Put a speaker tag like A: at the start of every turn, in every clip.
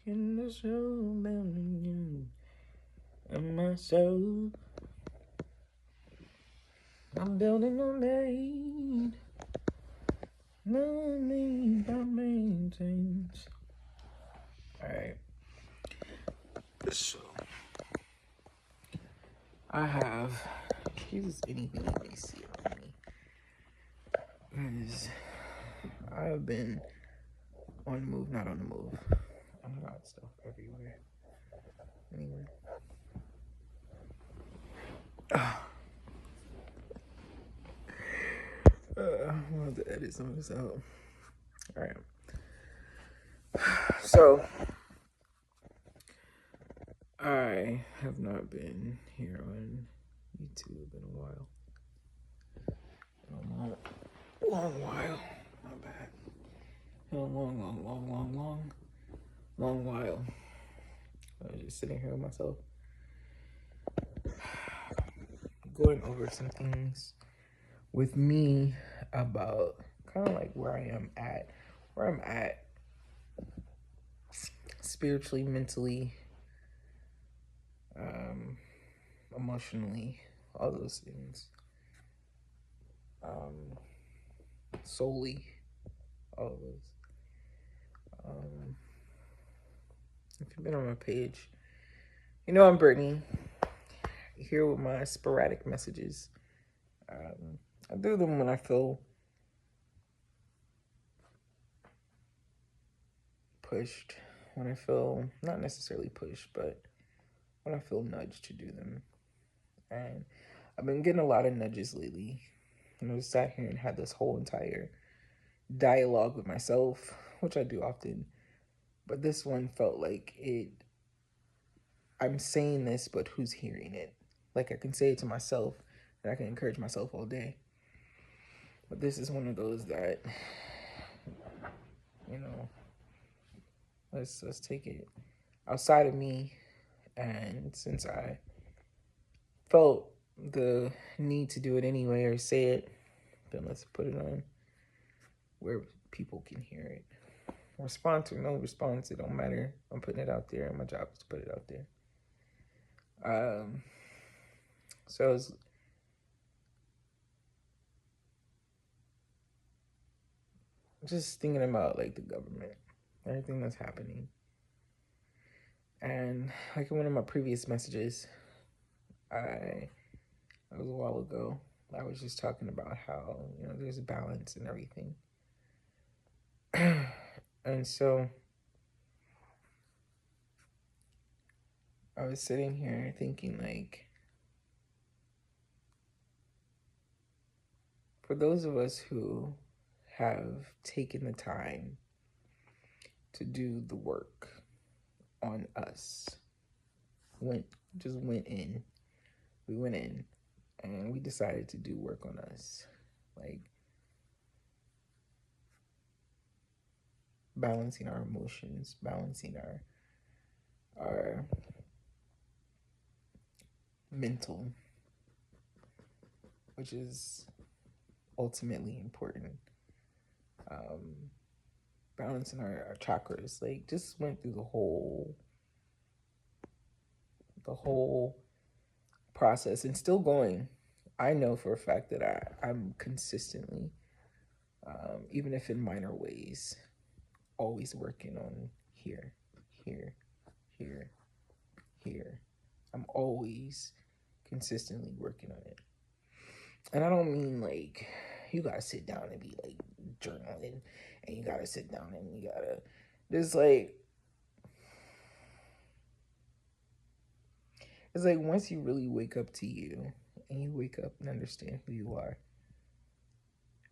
A: in the soul building you and my soul. I'm building a made. No need I maintains. Alright. So I have Jesus anything you may see around me. Because I've been on the move, not on the move. I got stuff everywhere. Anyway. I'm going to edit some of this out. Alright. So, I have not been here on YouTube in a while. A long while. Not bad. A long while. I was just sitting here with myself, going over some things with me about kind of like where I'm at spiritually, mentally, emotionally, all those things, solely, all of those. If you've been on my page, you know I'm Brittany, here with my sporadic messages. I do them when I feel pushed, when I feel, not necessarily pushed, but when I feel nudged to do them. And I've been getting a lot of nudges lately. And I just sat here and had this whole entire dialogue with myself, which I do often. But this one felt like I'm saying this, but who's hearing it? Like I can say it to myself and I can encourage myself all day. But this is one of those that, you know, let's take it outside of me. And since I felt the need to do it anyway or say it, then let's put it on where people can hear it. Response or no response, it don't matter. I'm putting it out there, and my job is to put it out there. So I was just thinking about like the government, everything that's happening, and like in one of my previous messages, it was a while ago. I was just talking about how there's a balance and everything, and so I was sitting here thinking like, for those of us who have taken the time to do the work on us, went in. We went in and we decided to do work on us. Like balancing our emotions, balancing our mental, which is ultimately important. Balancing our chakras, like just went through the whole process and still going. I know for a fact that I'm consistently, even if in minor ways, always working on here, here, here, here. I'm always consistently working on it. And I don't mean like you gotta sit down and be like journaling and you gotta sit down and you gotta just like it's like once you really wake up to you and you wake up and understand who you are,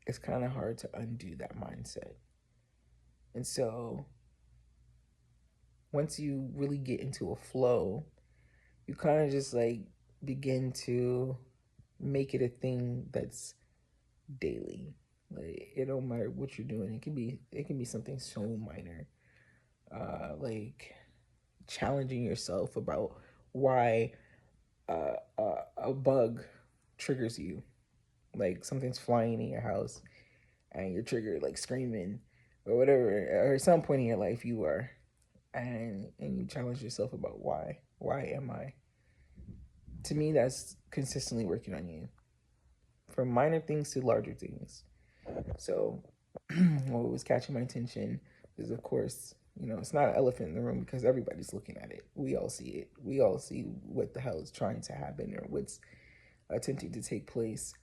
A: it's kind of hard to undo that mindset. And so once you really get into a flow, you kind of just like begin to make it a thing that's daily. Like it don't matter what you're doing. It can be something so minor, like challenging yourself about why a bug triggers you. Like something's flying in your house, and you're triggered, like screaming or whatever. Or at some point in your life, you are, and you challenge yourself about why am I. To me, that's consistently working on you, from minor things to larger things. So what was catching my attention is, of course, it's not an elephant in the room because everybody's looking at it. We all see it. We all see what the hell is trying to happen or what's attempting to take place.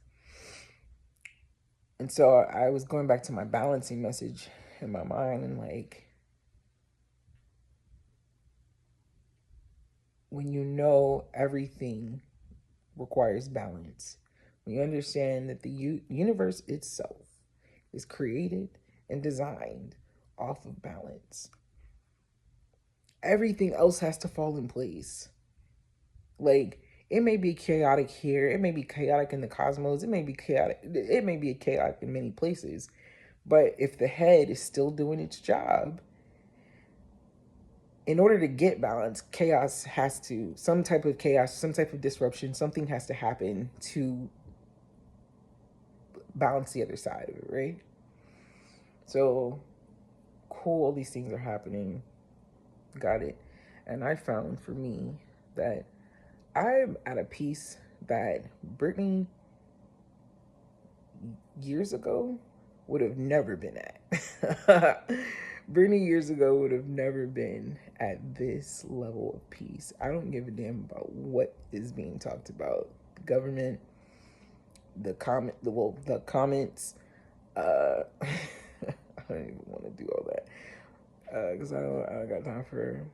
A: And so I was going back to my balancing message in my mind, and like, when you know everything requires balance, when you understand that the universe itself is created and designed off of balance, everything else has to fall in place. Like, it may be chaotic here, it may be chaotic in the cosmos, it may be chaotic in many places, but if the head is still doing its job, in order to get balance, some type of chaos, some type of disruption, something has to happen to balance the other side of it, right? So, cool, all these things are happening. Got it. And I found for me that I'm at a peace that Brittany years ago would have never been at. Brittany years ago would have never been at this level of peace. I don't give a damn about what is being talked about. The government, the comments. I don't even want to do all that because I don't got time for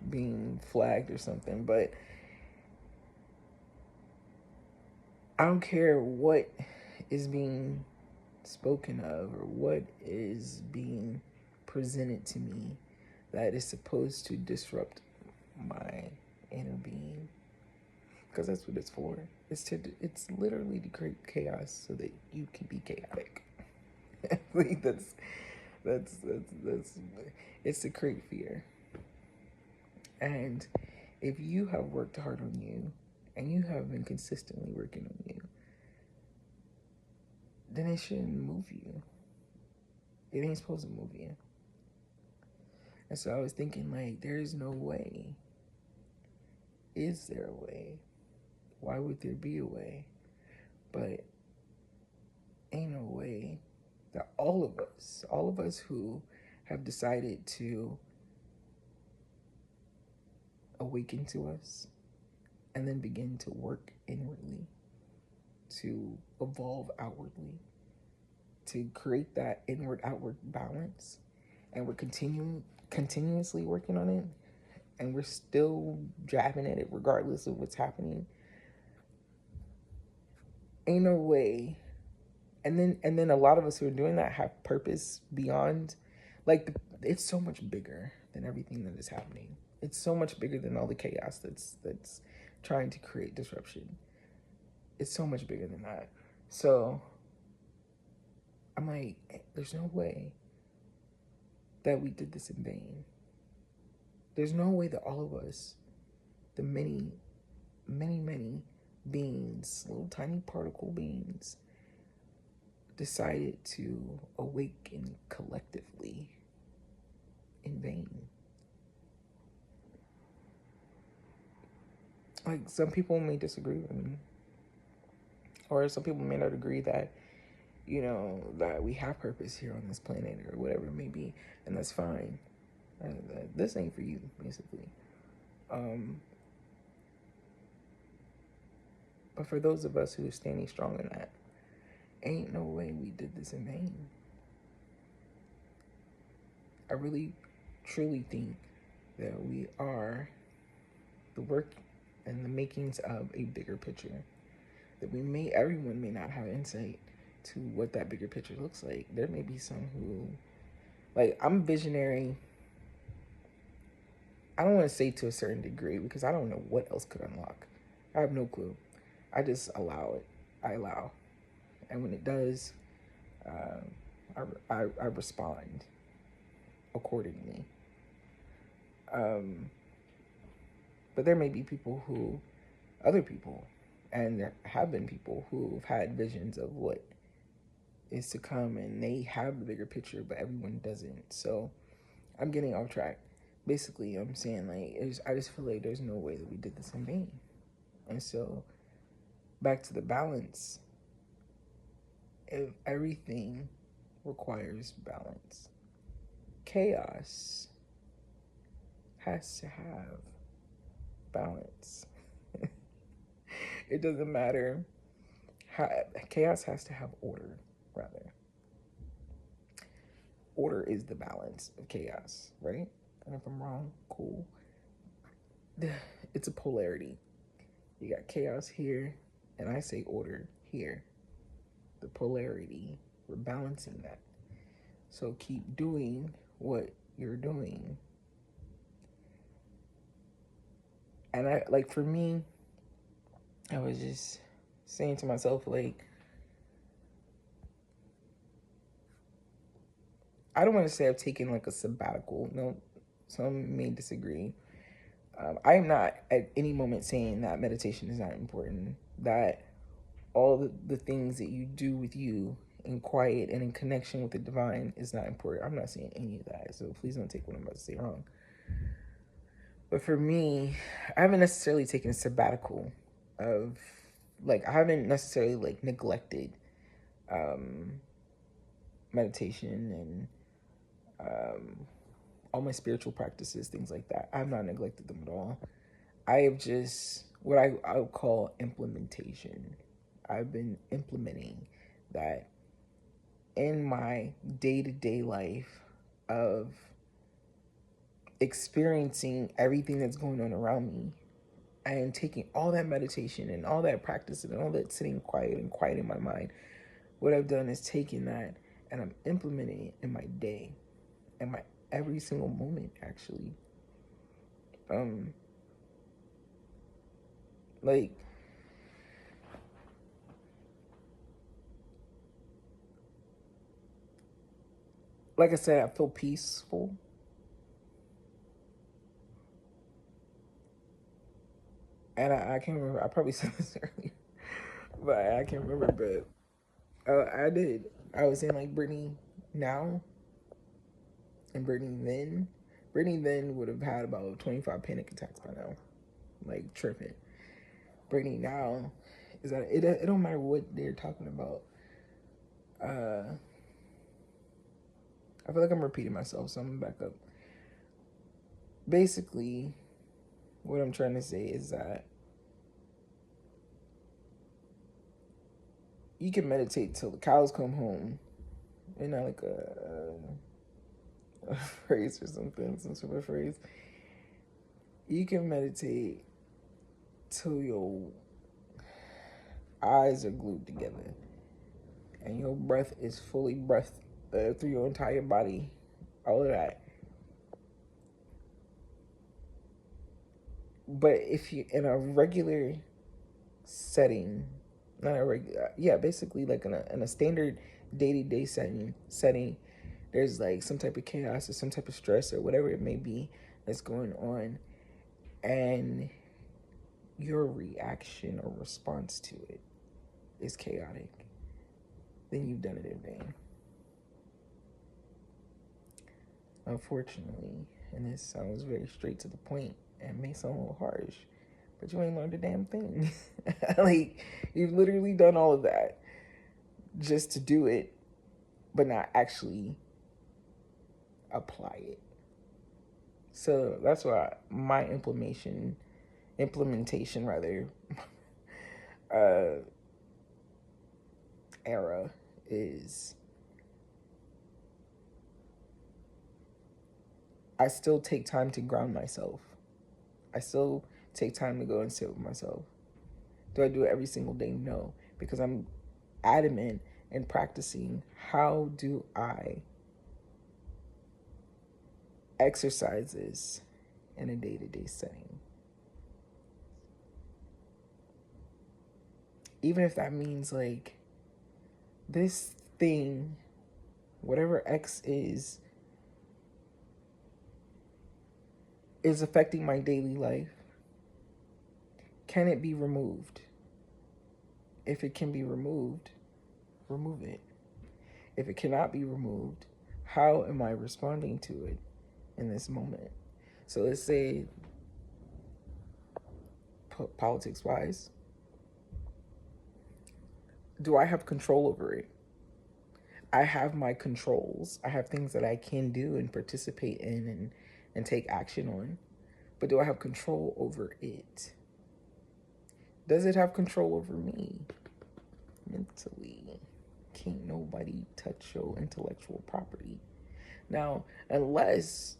A: being flagged or something. But I don't care what is being spoken of or what is being presented to me that is supposed to disrupt my inner being, because that's what it's for. It's literally to create chaos so that you can be chaotic. Like, that's it's to create fear. And if you have worked hard on you and you have been consistently working on you, then it shouldn't move you. It ain't supposed to move you. And so I was thinking, like, there is no way. Is there a way? Why would there be a way? But ain't no way that all of us who have decided to awaken to us and then begin to work inwardly, to evolve outwardly, to create that inward outward balance, and we're continuously working on it, and we're still jabbing at it regardless of what's happening. Ain't no way. And then a lot of us who are doing that have purpose beyond, like, it's so much bigger than everything that is happening. It's so much bigger than all the chaos that's trying to create disruption. It's so much bigger than that. So I'm like, there's no way that we did this in vain. There's no way that all of us, the many, many, many beings, little tiny particle beings, decided to awaken collectively in vain. Like, some people may disagree with me, or some people may not agree that, that we have purpose here on this planet or whatever it may be, and that's fine. This ain't for you, basically. But for those of us who are standing strong in that, ain't no way we did this in vain. I really, truly think that we are the work and the makings of a bigger picture. That everyone may not have insight to what that bigger picture looks like. There may be some who, like, I'm visionary. I don't want to say to a certain degree because I don't know what else could unlock. I have no clue. I just allow it. I allow. And when it does, I respond accordingly. But there may be other people, and there have been people who've had visions of what is to come, and they have the bigger picture, but everyone doesn't. So I'm getting off track. Basically, I'm saying like I just feel like there's no way that we did this in vain. And so back to the balance. If everything requires balance, chaos has to have balance. It doesn't matter how, chaos has to have order, rather. Order is the balance of chaos, right? And if I'm wrong, cool. It's a polarity. You got chaos here, and I say order here. The polarity, we're balancing that. So keep doing what you're doing. And I like for me, I was just saying to myself, like, I don't want to say I've taken like a sabbatical. No, some may disagree. I am not at any moment saying that meditation is not important. That all the things that you do with you in quiet and in connection with the divine is not important. I'm not saying any of that. So please don't take what I'm about to say wrong. But for me, I haven't necessarily taken a sabbatical of like I haven't necessarily like neglected um, meditation and all my spiritual practices, things like that. I've not neglected them at all. I have just what I would call implementation. I've been implementing that in my day-to-day life of experiencing everything that's going on around me and taking all that meditation and all that practice and all that sitting quiet and quiet in my mind. What I've done is taken that and I'm implementing it in my day, in my every single moment, actually. Um, like like I said, I feel peaceful. And I can't remember. I probably said this earlier, but I can't remember. But I did. I was saying like Brittany now and Brittany then. Brittany then would have had about 25 panic attacks by now, like tripping. Brittany now is that it don't matter what they're talking about. Uh, I feel like I'm repeating myself, so I'm gonna back up. Basically, what I'm trying to say is that you can meditate till the cows come home. And not like a phrase or something, some sort of phrase. You can meditate till your eyes are glued together and your breath is fully breathed through your entire body. All of that. But if you in a regular setting, not a regular, yeah, basically like in a standard day-to-day setting, there's like some type of chaos or some type of stress or whatever it may be that's going on, and your reaction or response to it is chaotic, then you've done it in vain. Unfortunately, and this sounds very straight to the point and may sound a little harsh, but you ain't learned a damn thing. Like, you've literally done all of that just to do it, but not actually apply it. So that's why my implementation rather, uh, era is I still take time to ground myself. I still take time to go and sit with myself. Do I do it every single day? No, because I'm adamant in practicing how do I exercise this in a day-to-day setting. Even if that means like this thing, whatever X is affecting my daily life. Can it be removed? If it can be removed, remove it. If it cannot be removed, how am I responding to it in this moment. So let's say, politics wise, do I have control over it? I have my controls. I have things that I can do and participate in and take action on. But do I have control over it? Does it have control over me? Mentally. Can't nobody touch your intellectual property. Now, unless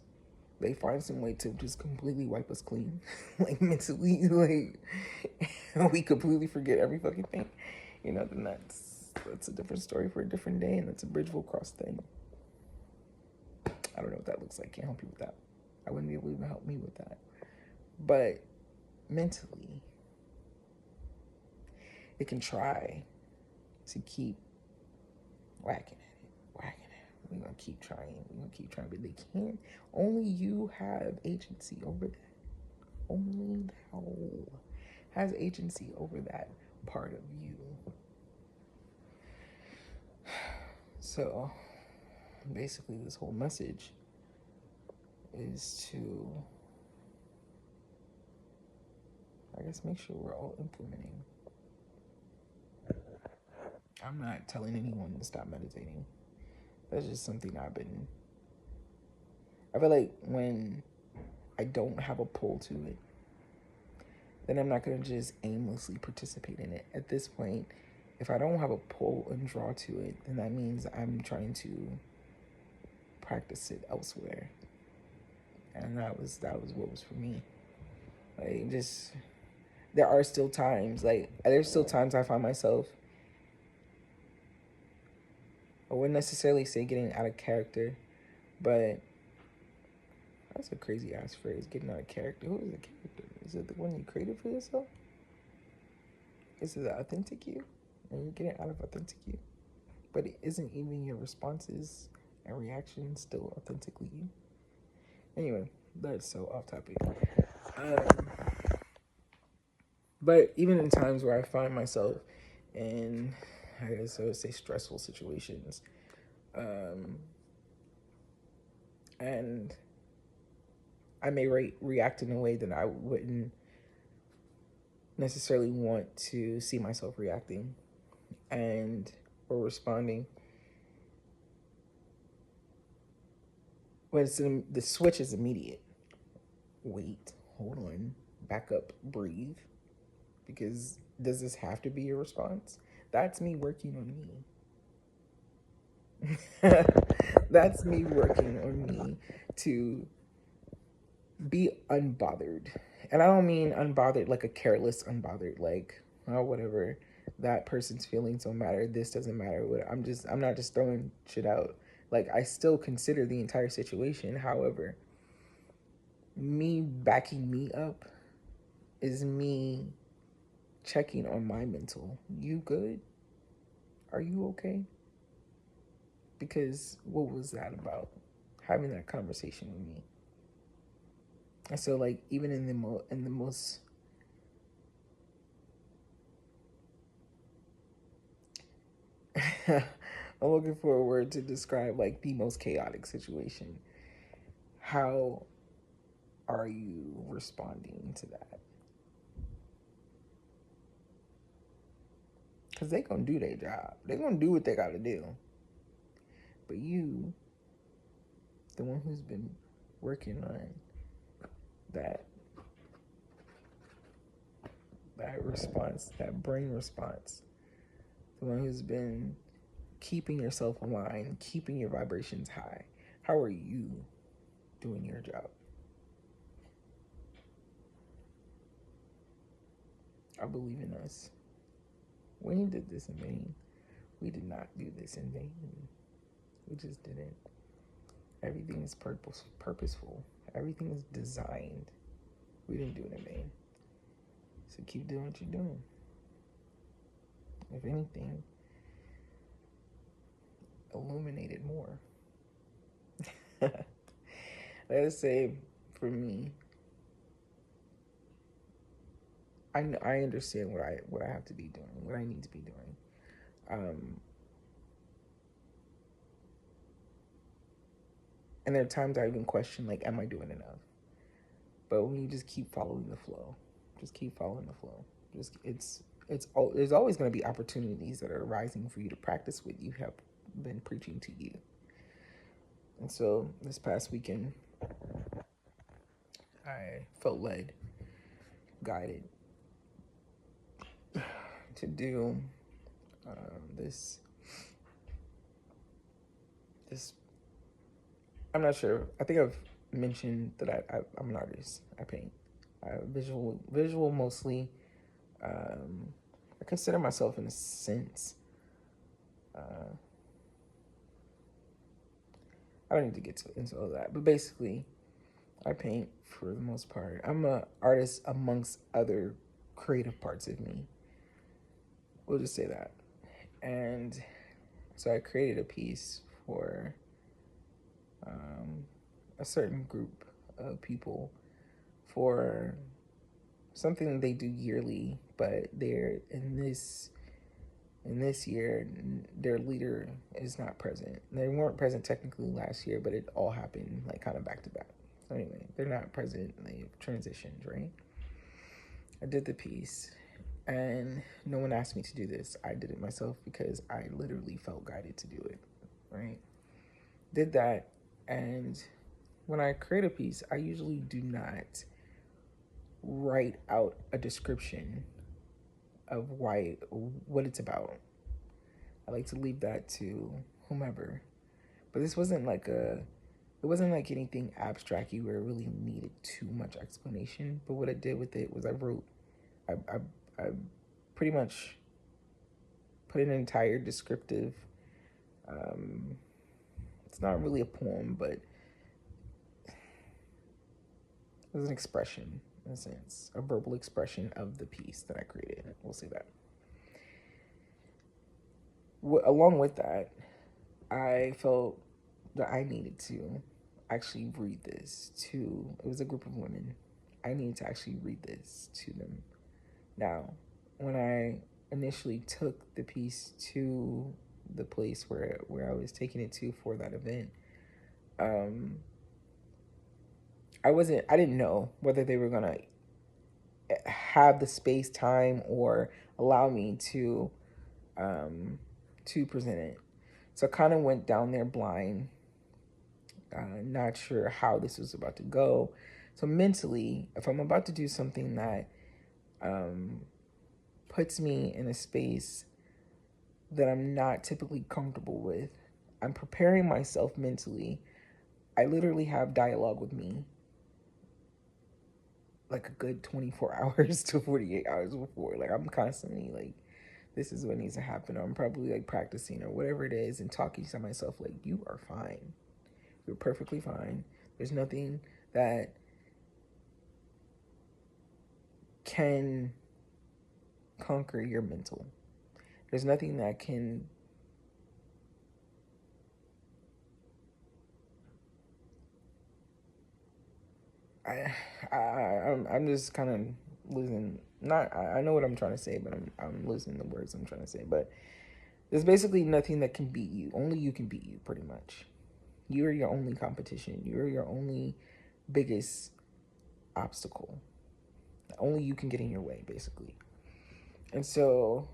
A: they find some way to just completely wipe us clean, like mentally, like we completely forget every fucking thing, then that's a different story for a different day, and that's a bridge we'll cross thing. I don't know what that looks like. Can't help you with that. I wouldn't be able to even help me with that. But mentally, it can try to keep whacking at it. We're gonna keep trying. But they can't. Only you have agency over that. Only thou has agency over that part of you. So basically, this whole message is to, I guess, make sure we're all implementing. I'm not telling anyone to stop meditating. That's just something I feel like when I don't have a pull to it, then I'm not going to just aimlessly participate in it. At this point, if I don't have a pull and draw to it, then that means I'm trying to practice it elsewhere. And that was what was for me. Like, just, there are still times, there's still times I find myself, I wouldn't necessarily say getting out of character, but that's a crazy ass phrase, getting out of character. Who is the character? Is it the one you created for yourself? Is it the authentic you? And you're getting out of authentic you? But it isn't even your responses and reactions still authentically you? Anyway, that's so off topic. But even in times where I find myself in, I guess I would say, stressful situations, and I may react in a way that I wouldn't necessarily want to see myself reacting or responding. But the switch is immediate. Wait, hold on, back up, breathe. Because does this have to be your response? That's me working on me. That's me working on me to be unbothered. And I don't mean unbothered like a careless unbothered, like, oh, whatever, that person's feelings don't matter, this doesn't matter. I'm not just throwing shit out. Like, I still consider the entire situation. However, me backing me up is me checking on my mental. You good? Are you okay? Because what was that about? Having that conversation with me. And so, like, even in the most I'm looking for a word to describe, like, the most chaotic situation. How are you responding to that? Because they gonna do their job. They gonna do what they gotta do. But you, the one who's been working on that response, that brain response, the one who's been keeping yourself aligned, keeping your vibrations high, how are you doing your job? I believe in us. We did this in vain. We did not do this in vain. We just didn't. Everything is purposeful. Everything is designed. We didn't do it in vain. So keep doing what you're doing. If anything, illuminate it more. Let's say, for me, I understand what I have to be doing, what I need to be doing. And there are times I even question, like, am I doing enough? But when you just keep following the flow, just keep following the flow. Just there's always going to be opportunities that are arising for you to practice what you have been preaching to you. And so this past weekend, I felt led, guided to do this. I'm not sure. I think I've mentioned that I'm an artist. I paint. Visual mostly. I consider myself in a sense. I don't need to get into all that, but basically, I paint for the most part. I'm an artist amongst other creative parts of me. We'll just say that. And so I created a piece for a certain group of people for something they do yearly, but they're in this year their leader is not present. They weren't present technically last year, but it all happened like kind of back to back. So anyway, they're not present. They've transitioned, right? I did the piece, and no one asked me to do this. I did it myself because I literally felt guided to do it, right? Did that, and when I create a piece, I usually do not write out a description of what it's about. I like to leave that to whomever. But this wasn't like it wasn't like anything abstracty where it really needed too much explanation. But what I did with it was I pretty much put an entire descriptive, it's not really a poem, but it was an expression, in a sense, a verbal expression of the piece that I created. We'll say that. Along with that, I felt that I needed to actually read this to, it was a group of women. I needed to actually read this to them. Now, when I initially took the piece to the place where I was taking it to for that event, I didn't know whether they were gonna have the space, time, or allow me to present it. So I kind of went down there blind, not sure how this was about to go. So mentally, if I'm about to do something that puts me in a space that I'm not typically comfortable with, I'm preparing myself mentally. I literally have dialogue with me like a good 24 hours to 48 hours before. Like I'm constantly like, this is what needs to happen. Or I'm probably like practicing or whatever it is and talking to myself like, you are fine. You're perfectly fine. There's nothing that can conquer your mental. There's nothing that can I'm just kind of losing. Not I know what I'm trying to say, but I'm losing the words I'm trying to say. But there's basically nothing that can beat you. Only you can beat you, pretty much. You are your only competition. You are your only biggest obstacle. Only you can get in your way, basically. And so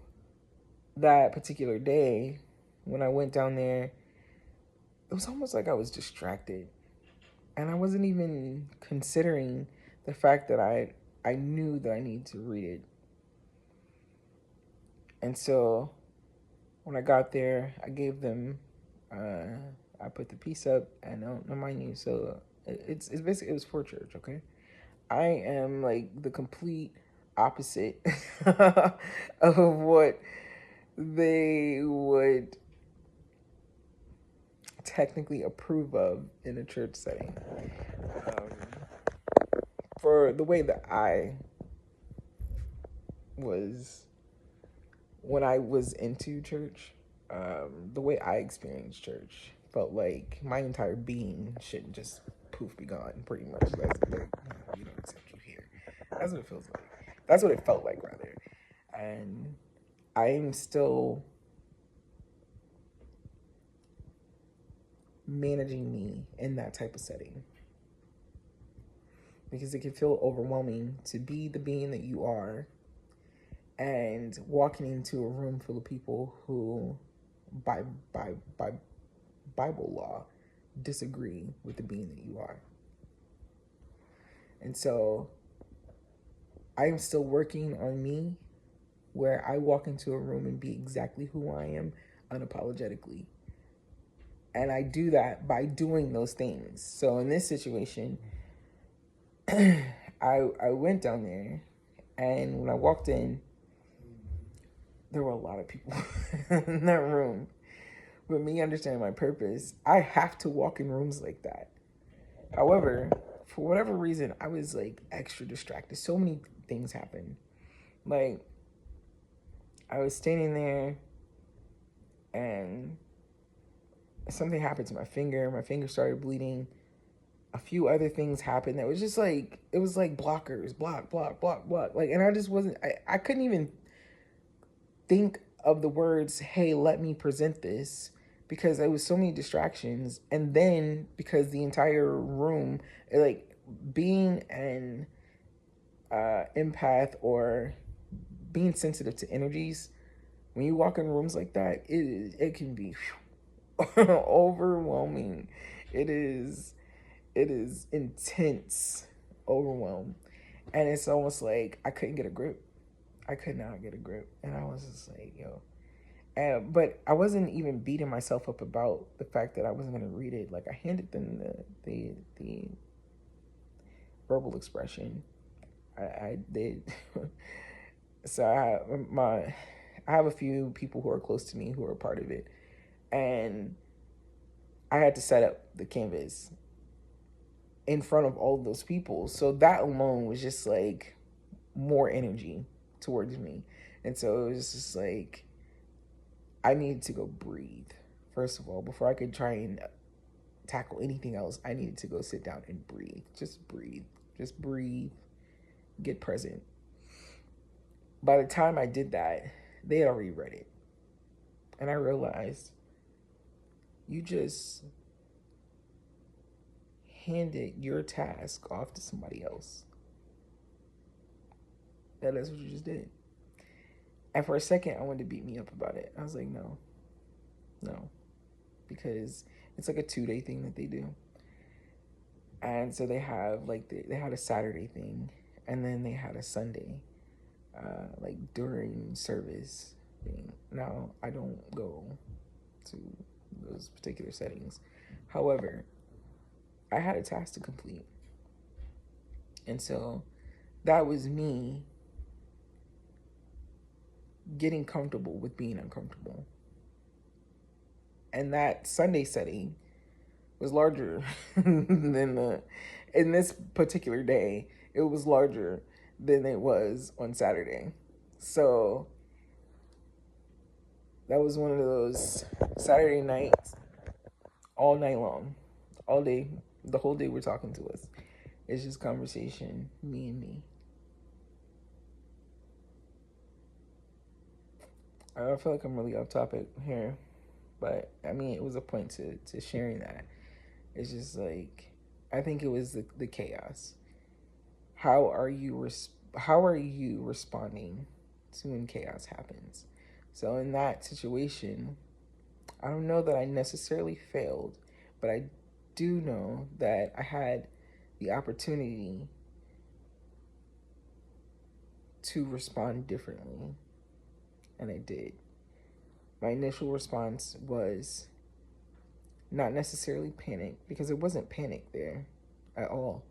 A: that particular day, when I went down there, it was almost like I was distracted. And I wasn't even considering the fact that I knew that I needed to read it. And so when I got there, I gave them, I put the piece up, and no, mind you, so it's basically, it was for church, okay? I am like the complete opposite of what they would technically approve of in a church setting. For the way that I was when I was into church, the way I experienced church felt like my entire being should just poof be gone. Pretty much, that's like, we don't accept you here. That's what it feels like. That's what it felt like, rather. And I'm still managing me in that type of setting, because it can feel overwhelming to be the being that you are and walking into a room full of people who, by by Bible law, disagree with the being that you are. And so I am still working on me, where I walk into a room and be exactly who I am unapologetically. And I do that by doing those things. So in this situation, I went down there, and when I walked in, there were a lot of people in that room. But me understanding my purpose, I have to walk in rooms like that. However, for whatever reason, I was like extra distracted. So many things happened. Like, I was standing there and something happened to my finger. My finger started bleeding. A few other things happened that was just like, it was like blockers, block, block, block, block. Like, and I just wasn't, I couldn't even think of the words, hey, let me present this, because there was so many distractions. And then because the entire room, like, being an empath or being sensitive to energies, when you walk in rooms like that, it can be overwhelming. It is intense overwhelm, and it's almost like I couldn't get a grip. I could not get a grip, and I was just like, yo. But I wasn't even beating myself up about the fact that I wasn't gonna read it. Like, I handed them the verbal expression. I did. So I have a few people who are close to me who are part of it, and I had to set up the canvas in front of all of those people. So that alone was just like more energy towards me. And so it was just like, I needed to go breathe. First of all, before I could try and tackle anything else, I needed to go sit down and breathe. Just breathe. Just breathe. Get present. By the time I did that, they had already read it. And I realized, you just handed your task off to somebody else. That's what you just did. And for a second, I wanted to beat me up about it. I was like, no, no, because it's like a 2-day thing that they do. And so they have like they had a Saturday thing, and then they had a Sunday, like during service thing. Now, I don't go to those particular settings. However, I had a task to complete. And so that was me getting comfortable with being uncomfortable. And that Sunday setting was larger than in this particular day, it was larger than it was on Saturday. So that was one of those Saturday nights, all night long, all day, the whole day we're talking to us. It's just conversation, me and me. I feel like I'm really off topic here, but I mean, it was a point to sharing that. It's just like, I think it was the chaos. How are you responding to when chaos happens? So in that situation, I don't know that I necessarily failed, but I do know that I had the opportunity to respond differently, and I did. My initial response was not necessarily panic, because it wasn't panic there at all.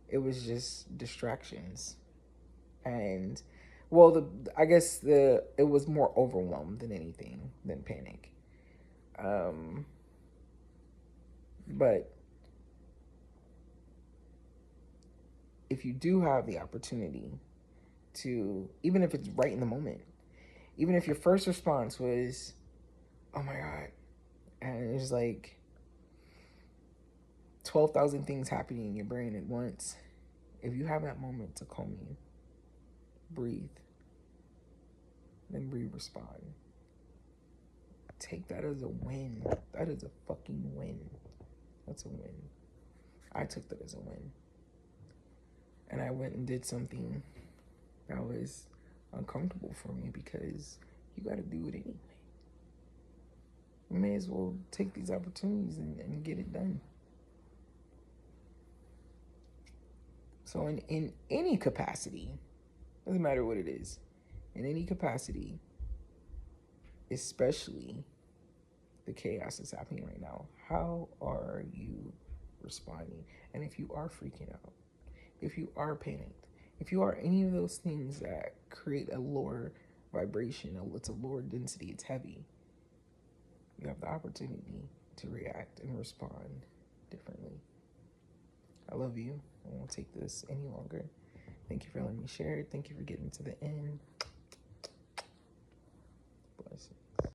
A: It was just distractions. And well, I guess it was more overwhelmed than anything than panic. Um but if you do have the opportunity to, even if it's right in the moment, even if your first response was, oh my God, and it's like 12,000 things happening in your brain at once, if you have that moment to calm you, breathe, then respond. Take that as a win. That is a fucking win. That's a win. I took that as a win. And I went and did something that was uncomfortable for me because you got to do it anyway. You may as well take these opportunities and get it done. So, in any capacity, doesn't matter what it is, in any capacity, especially the chaos that's happening right now, how are you responding? And if you are freaking out, if you are panicked, if you are any of those things that create a lower vibration, it's a lower density, it's heavy, you have the opportunity to react and respond differently. I love you. I won't take this any longer. Thank you for letting me share it. Thank you for getting to the end.